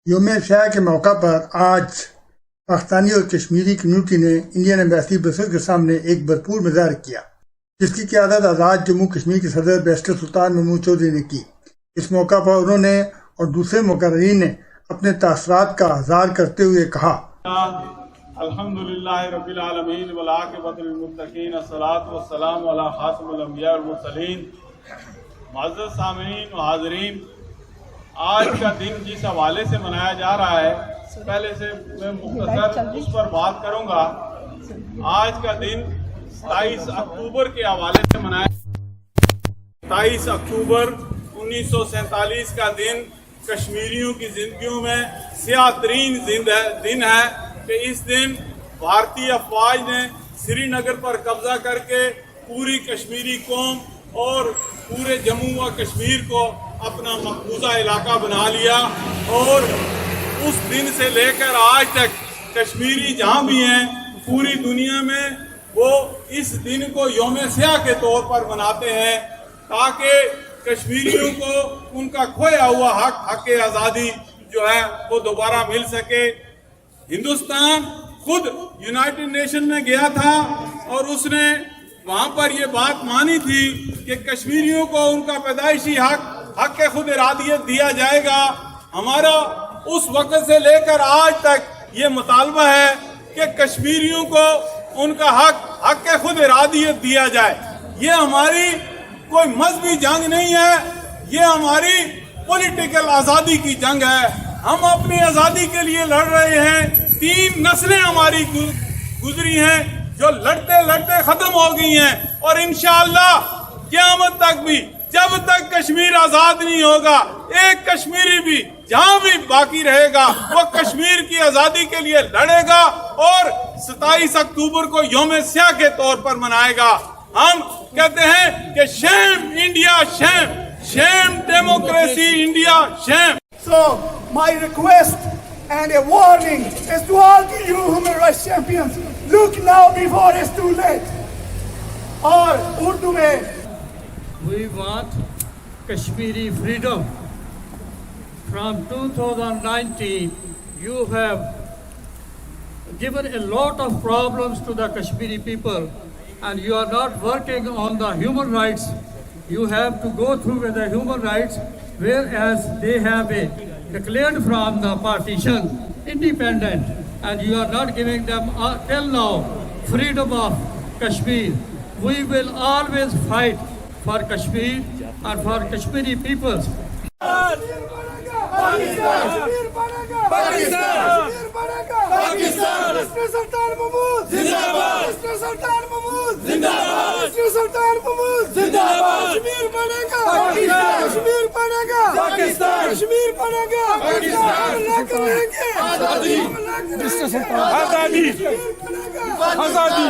یوم سیاہ کے موقع پر آج پاکستانی اور کشمیری کمیونٹی نے انڈین ایمبیسی برسلز کے سامنے ایک بھرپور مظاہرہ کیا، جس کی قیادت آزاد جموں کشمیر کے صدر بیرسٹر سلطان محمود چودھری نے کی۔ اس موقع پر انہوں نے اور دوسرے مقررین نے اپنے تاثرات کا اظہار کرتے ہوئے کہا: الحمدللہ رب العالمین والعاقبۃ للمتقین الصلاۃ والسلام علی خاتم الانبیاء والمرسلین۔ معزز سامعین و حاضرین، آج کا دن جس حوالے سے منایا جا رہا ہے، پہلے سے میں مختصر اس پر بات کروں گا۔ آج کا دن 27 اکتوبر کے حوالے سے منایا 27 اکتوبر 1947 کا دن کشمیریوں کی زندگیوں میں سیاہ ترین دن ہے کہ اس دن بھارتی افواج نے سری نگر پر قبضہ کر کے پوری کشمیری قوم اور پورے جموں و کشمیر کو اپنا مقبوضہ علاقہ بنا لیا، اور اس دن سے لے کر آج تک کشمیری جہاں بھی ہیں پوری دنیا میں وہ اس دن کو یوم سیاہ کے طور پر مناتے ہیں، تاکہ کشمیریوں کو ان کا کھویا ہوا حق آزادی جو ہے وہ دوبارہ مل سکے۔ ہندوستان خود یونائٹڈ نیشن میں گیا تھا اور اس نے وہاں پر یہ بات مانی تھی کہ کشمیریوں کو ان کا پیدائشی حق خود ارادیت دیا جائے گا۔ ہمارا اس وقت سے لے کر آج تک یہ مطالبہ ہے کہ کشمیریوں کو ان کا حق خود ارادیت دیا جائے۔ یہ ہماری کوئی مذہبی جنگ نہیں ہے، یہ ہماری پولیٹیکل آزادی کی جنگ ہے۔ ہم اپنی آزادی کے لیے لڑ رہے ہیں۔ 3 نسلیں ہماری گزری ہیں جو لڑتے لڑتے ختم ہو گئی ہیں، اور انشاءاللہ قیامت تک بھی جب تک کشمیر آزاد نہیں ہوگا، ایک کشمیری بھی جہاں بھی باقی رہے گا وہ کشمیر کی آزادی کے لیے لڑے گا اور 27 اکتوبر کو یوم سیاہ کے طور پر منائے گا۔ ہم کہتے ہیں کہ shame India shame, shame democracy India shame. So my request and a warning is to all you human rights champions, look now before it's too late. اور اردو میں We want Kashmiri freedom. From 2019, you have given a lot of problems to the Kashmiri people, and you are not working on the human rights. You have to go through with the human rights, whereas they have declared from the partition independent, and you are not giving them till now freedom of Kashmir. We will always fight for Kashmir and for Kashmiri peoples. سلطان محمود زندہ باد، سلطان محمود زندہ باد، سلطان محمود زندہ باد۔ کشمیر بنے گا، کشمیر بنے گا، کشمیر بنے گا، اللہ کریں گے آزادی، آزادی، آزادی۔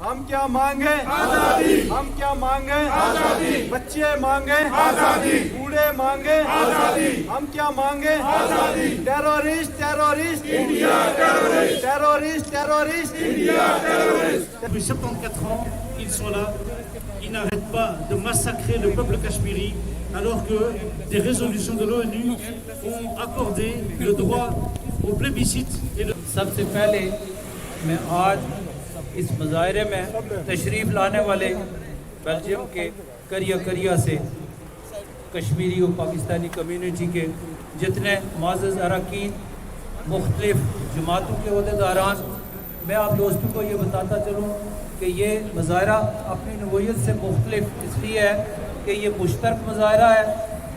ہم کیا مانگیں؟ آزادی۔ ہم کیا مانگیں؟ آزادی۔ بچے مانگیں؟ آزادی۔ بوڑھے مانگیں؟ آزادی۔ ہم کیا مانگیں؟ آزادی۔ Terrorist terrorist India terrorist terrorist terrorist India terrorist. Depuis 74 ans, ils sont là, ils n'arrêtent pas de massacrer le peuple cachemiri, alors que des résolutions de l'ONU ont accordé le droit au plébiscite. سب سے پہلے میں آج اس مظاہرے میں تشریف لانے والے Belgium کے کریا سے کشمیری و پاکستانی کمیونٹی کے جتنے معزز اراکین، مختلف جماعتوں کے عہدیداران، میں آپ دوستوں کو یہ بتاتا چلوں کہ یہ مظاہرہ اپنی نوعیت سے مختلف اس لیے ہے کہ یہ مشترک مظاہرہ ہے۔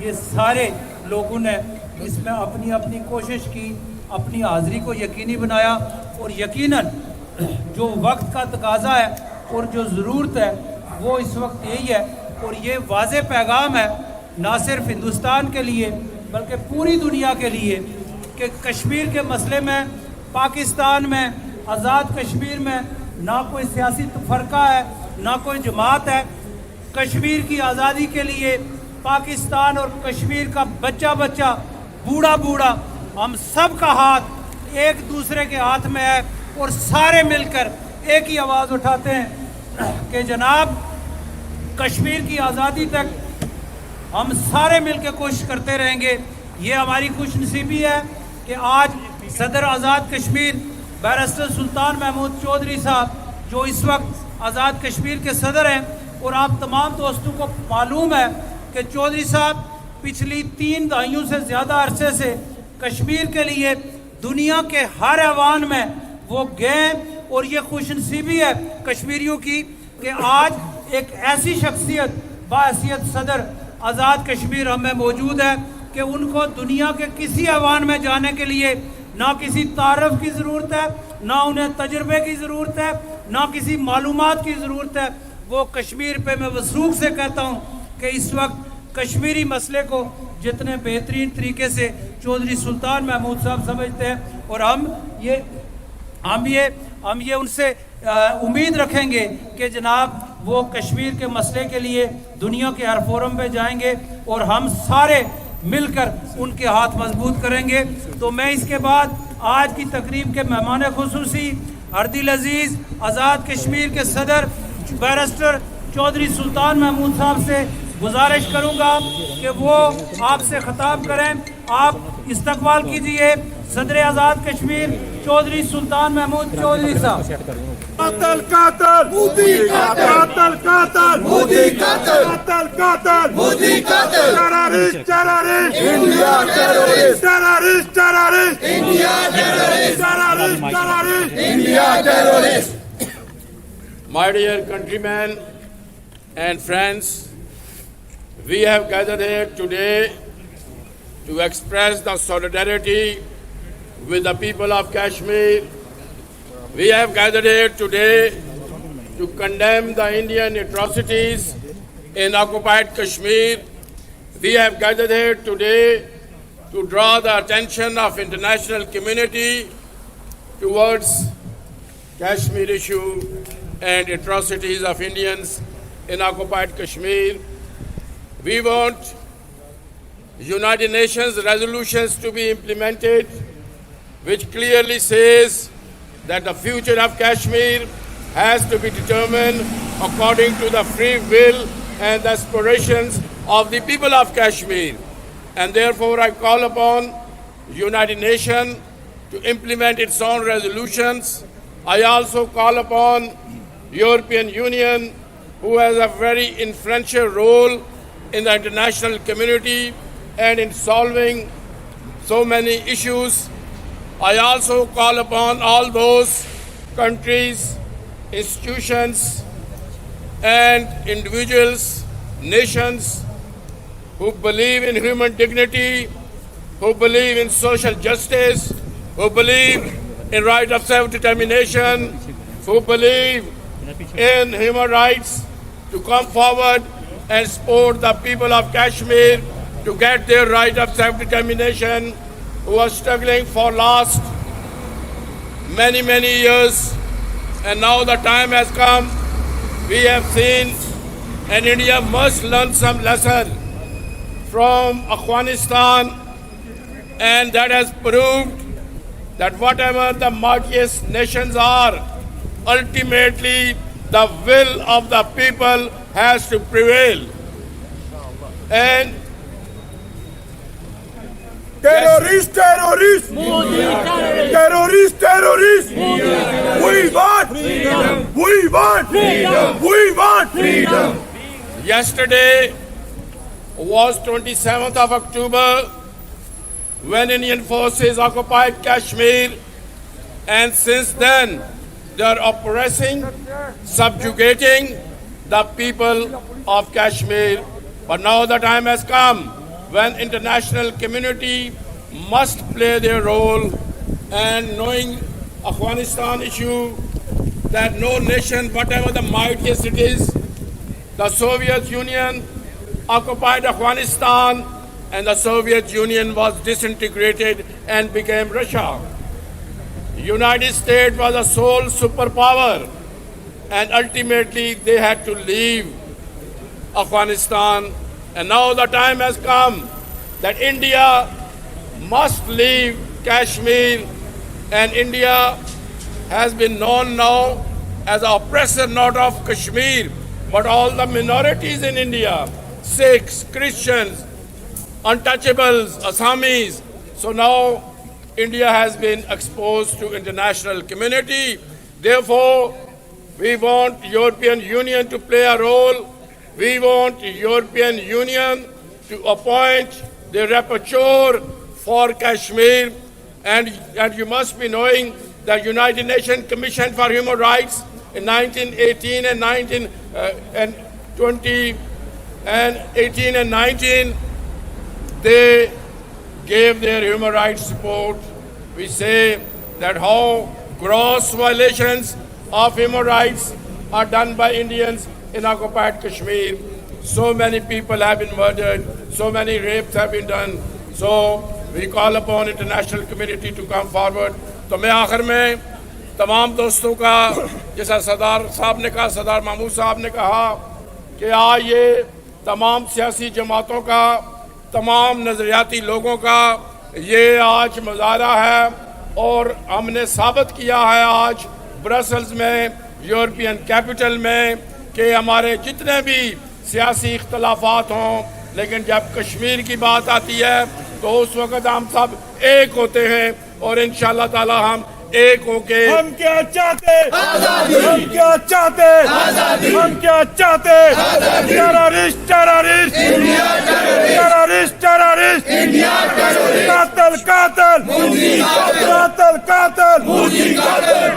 یہ سارے لوگوں نے اس میں اپنی اپنی کوشش کی، اپنی حاضری کو یقینی بنایا، اور یقیناً جو وقت کا تقاضا ہے اور جو ضرورت ہے وہ اس وقت یہی ہے، اور یہ واضح پیغام ہے نہ صرف ہندوستان کے لیے بلکہ پوری دنیا کے لیے کہ کشمیر کے مسئلے میں، پاکستان میں، آزاد کشمیر میں نہ کوئی سیاسی فرقہ ہے، نہ کوئی جماعت ہے۔ کشمیر کی آزادی کے لیے پاکستان اور کشمیر کا بچہ بوڑھا ہم سب کا ہاتھ ایک دوسرے کے ہاتھ میں ہے، اور سارے مل کر ایک ہی آواز اٹھاتے ہیں کہ جناب کشمیر کی آزادی تک ہم سارے مل کے کوشش کرتے رہیں گے. یہ ہماری خوش نصیبی ہے کہ آج صدر آزاد کشمیر بیرسٹر سلطان محمود چودھری صاحب جو اس وقت آزاد کشمیر کے صدر ہیں، اور آپ تمام دوستوں کو معلوم ہے کہ چودھری صاحب پچھلی 3 دہائیوں سے زیادہ عرصے سے کشمیر کے لیے دنیا کے ہر ایوان میں وہ گئے. اور یہ خوش نصیبی ہے کشمیریوں کی کہ آج ایک ایسی شخصیت بحیثیت صدر آزاد کشمیر ہمیں موجود ہے کہ ان کو دنیا کے کسی ایوان میں جانے کے لیے نہ کسی تعارف کی ضرورت ہے، نہ انہیں تجربے کی ضرورت ہے، نہ کسی معلومات کی ضرورت ہے. وہ کشمیر پہ میں وثوق سے کہتا ہوں کہ اس وقت کشمیری مسئلے کو جتنے بہترین طریقے سے چودھری سلطان محمود صاحب سمجھتے ہیں، اور ہم یہ ان سے امید رکھیں گے کہ جناب وہ کشمیر کے مسئلے کے لیے دنیا کے ہر فورم پہ جائیں گے اور ہم سارے مل کر ان کے ہاتھ مضبوط کریں گے. تو میں اس کے بعد آج کی تقریب کے مہمان خصوصی اردل عزیز آزاد کشمیر کے صدر بیرسٹر چودھری سلطان محمود صاحب سے گزارش کروں گا کہ وہ آپ سے خطاب کریں. آپ استقبال کیجئے صدر آزاد کشمیر چودھری سلطان محمود چودھری صاحب. قاتل قاتل مودی قاتل قاتل مودی قاتل قاتل قاتل مودی قاتل terrorist terrorist India terrorist terrorist terrorist India terrorist terrorist terrorist India terrorist. My dear countrymen and friends, we have gathered here today to express the solidarity with the people of Kashmir. We have gathered here today to condemn the Indian atrocities in occupied Kashmir. We have gathered here today to draw the attention of international community towards Kashmir issue and atrocities of Indians in occupied Kashmir. We want United Nations resolutions to be implemented which clearly says that the future of Kashmir has to be determined according to the free will and the aspirations of the people of Kashmir. And therefore I call upon United Nations to implement its own resolutions. I also call upon European Union, who has a very influential role in the international community and in solving so many issues. I also call upon all those countries, institutions, and individuals, nations who believe in human dignity, who believe in social justice, who believe in right of self-determination, who believe in human rights, to come forward and support the people of Kashmir to get their right of self-determination, who are struggling for last many, many years. And now the time has come. We have seen, and India must learn some lesson from Afghanistan, and that has proved that whatever the mightiest nations are, ultimately the will of the people has to prevail. And Terrorist, terrorist, terrorist, terrorist. We want freedom. We want freedom. We want freedom. yesterday was 27th of October when Indian forces occupied Kashmir, and since then they are oppressing, subjugating the people of Kashmir. But now the time has come when international community must play their role, and knowing Afghanistan issue, that no nation, whatever the mightiest it is, the Soviet Union occupied Afghanistan and the Soviet Union was disintegrated and became Russia. The United States was a sole superpower, and ultimately they had to leave Afghanistan. And now the time has come that India must leave Kashmir, and India has been known now as an oppressor not of Kashmir but all the minorities in India. Sikhs, Christians, untouchables, Assamese. So now India has been exposed to international community. Therefore, we want European Union to play a role. We want European Union to appoint the rapporteur for Kashmir. And you must be knowing the United Nations Commission for Human Rights in 1918 and 18 and 19, they gave their human rights support. We say that how gross violations of human rights are done by Indians in occupied Kashmir. So many people have been murdered, so many rapes have been done. So we call upon international community to come forward. تو میں آخر میں تمام دوستوں کا جیسا صدر صاحب نے کہا, صدر محمود صاحب نے کہا کہ آج یہ تمام سیاسی جماعتوں کا, تمام نظریاتی لوگوں کا یہ آج مظاہرہ ہے, اور ہم نے ثابت کیا ہے آج برسلز میں, یورپین کیپٹل میں, کہ ہمارے جتنے بھی سیاسی اختلافات ہوں, لیکن جب کشمیر کی بات آتی ہے تو اس وقت ہم سب ایک ہوتے ہیں, اور انشاءاللہ تعالی ہم ایک ہو کے ہم کیا چاہتے, ہم کیا چاہتے, ہم کیا چاہتے, ٹیررسٹ ٹیررسٹ ٹیررسٹ ٹیررسٹ, قاتل قاتل قاتل قاتل.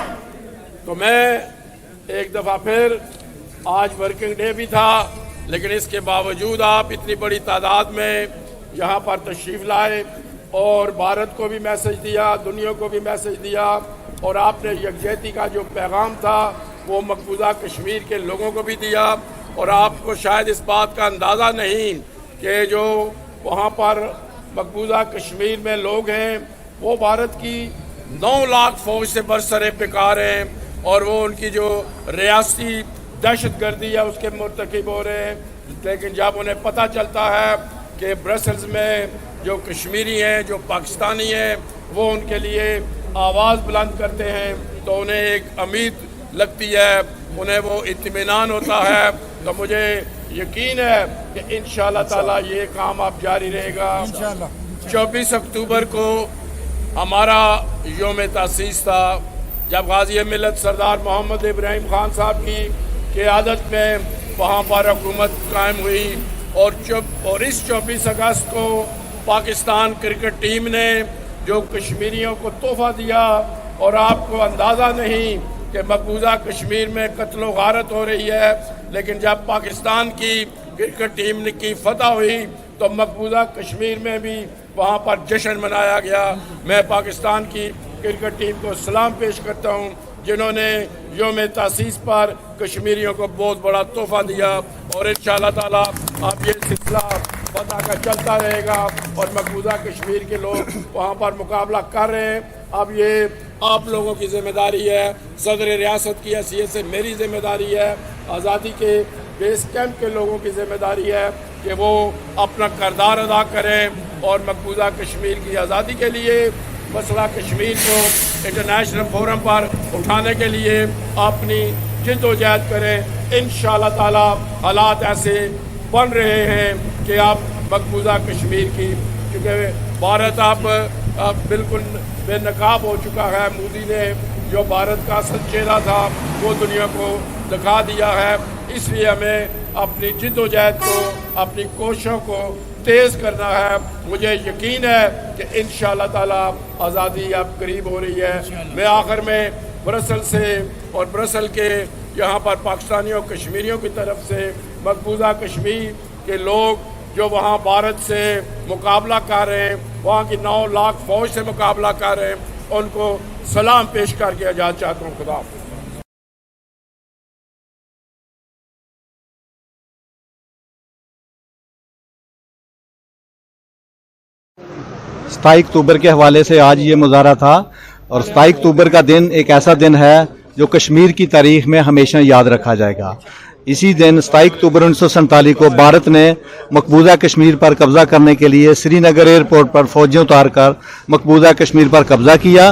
تو میں ایک دفعہ پھر, آج ورکنگ ڈے بھی تھا, لیکن اس کے باوجود آپ اتنی بڑی تعداد میں یہاں پر تشریف لائے اور بھارت کو بھی میسج دیا, دنیا کو بھی میسج دیا, اور آپ نے یکجہتی کا جو پیغام تھا وہ مقبوضہ کشمیر کے لوگوں کو بھی دیا. اور آپ کو شاید اس بات کا اندازہ نہیں کہ جو وہاں پر مقبوضہ کشمیر میں لوگ ہیں وہ بھارت کی 9 لاکھ فوج سے برسر پیکار ہیں, اور وہ ان کی جو ریاستی دہشت گردی ہے اس کے مرتکب ہو رہے ہیں. لیکن جب انہیں پتہ چلتا ہے کہ برسلز میں جو کشمیری ہیں, جو پاکستانی ہیں, وہ ان کے لیے آواز بلند کرتے ہیں تو انہیں ایک امید لگتی ہے, انہیں وہ اطمینان ہوتا ہے. تو مجھے یقین ہے کہ انشاءاللہ تعالی یہ کام اب جاری رہے گا. 24 اکتوبر کو ہمارا یوم تاسیس تھا, جب غازی ملت سردار محمد ابراہیم خان صاحب کی قیادت میں وہاں پر حکومت قائم ہوئی. اور اس 24 اگست کو پاکستان کرکٹ ٹیم نے جو کشمیریوں کو تحفہ دیا, اور آپ کو اندازہ نہیں کہ مقبوضہ کشمیر میں قتل و غارت ہو رہی ہے, لیکن جب پاکستان کی کرکٹ ٹیم کی فتح ہوئی تو مقبوضہ کشمیر میں بھی وہاں پر جشن منایا گیا. میں پاکستان کی کرکٹ ٹیم کو سلام پیش کرتا ہوں جنہوں نے یوم تاسیس پر کشمیریوں کو بہت بڑا تحفہ دیا, اور انشاءاللہ تعالی اب یہ سلسلہ فتح کا چلتا رہے گا, اور مقبوضہ کشمیر کے لوگ وہاں پر مقابلہ کر رہے ہیں. اب یہ آپ لوگوں کی ذمہ داری ہے, صدر ریاست کی حیثیت سے میری ذمہ داری ہے, آزادی کے بیس کیمپ کے لوگوں کی ذمہ داری ہے کہ وہ اپنا کردار ادا کریں, اور مقبوضہ کشمیر کی آزادی کے لیے مسئلہ کشمیر کو انٹرنیشنل فورم پر اٹھانے کے لیے اپنی جد و جہد کریں. انشاءاللہ تعالی حالات ایسے بن رہے ہیں کہ آپ مقبوضہ کشمیر کی, کیونکہ بھارت اب بالکل بے نقاب ہو چکا ہے. مودی نے جو بھارت کا اصل چہرہ تھا وہ دنیا کو دکھا دیا ہے. اس لیے ہمیں اپنی جد و جہد کو, اپنی کوششوں کو تیز کرنا ہے. مجھے یقین ہے کہ انشاءاللہ تعالی آزادی اب قریب ہو رہی ہے. میں آخر میں برسل سے اور برسل کے یہاں پر پاکستانیوں کشمیریوں کی طرف سے مقبوضہ کشمیر کے لوگ جو وہاں بھارت سے مقابلہ کر رہے ہیں, وہاں کی 9 لاکھ فوج سے مقابلہ کر رہے ہیں, ان کو سلام پیش کر کے اجازت چاہتا ہوں. خدا حافظ. 27 اکتوبر کے حوالے سے آج یہ مظاہرہ تھا, اور 27 اکتوبر کا دن ایک ایسا دن ہے جو کشمیر کی تاریخ میں ہمیشہ یاد رکھا جائے گا. اسی دن 27 اکتوبر 1947 کو بھارت نے مقبوضہ کشمیر پر قبضہ کرنے کے لیے سری نگر ایئرپورٹ پر فوجیں اتار کر مقبوضہ کشمیر پر قبضہ کیا,